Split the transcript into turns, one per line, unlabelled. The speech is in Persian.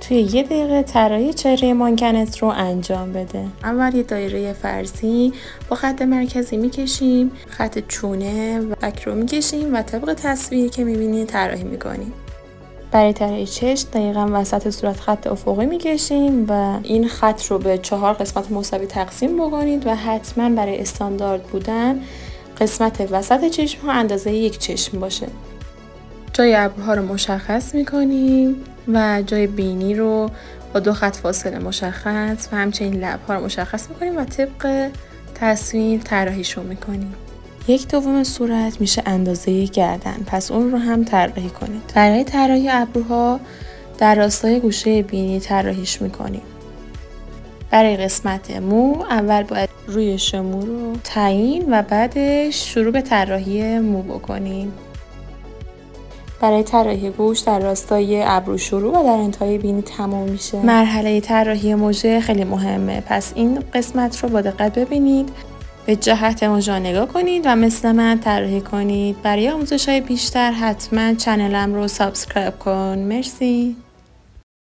توی 1 دقیقه طراحی چهره مانکنت رو انجام بده. اول یه دایره فرضی با خط مرکزی میکشیم، خط چونه و بک رو میکشیم و طبق تصویری که میبینید طراحی میکنیم. برای طراحی چشم دقیقاً وسط صورت خط افقی میکشیم و این خط رو به 4 قسمت مساوی تقسیم بکنید و حتما برای استاندارد بودن قسمت وسط چشم ها اندازه 1 چشم باشه. جای ابروها رو مشخص میکنیم و جای بینی رو با 2 خط فاصله مشخص و همچنین لب‌ها رو مشخص میکنیم و طبق تصویر طراحیشون میکنیم. 1/2 صورت میشه اندازه گردن، پس اون رو هم طراحی کنید. برای طراحی ابروها در راستای گوشه بینی طراحیش میکنیم. برای قسمت مو اول باید روی شمو رو تعیین و بعدش شروع به طراحی مو بکنیم. برای طراحی گوش در راستای ابرو شروع و در انتهای بینی تمام میشه. مرحله طراحی مژه خیلی مهمه، پس این قسمت رو با دقت ببینید، به جهت مژه نگاه کنید و مثل من طراحی کنید. برای آموزش‌های بیشتر حتما چنلم رو سابسکرایب کن. مرسی.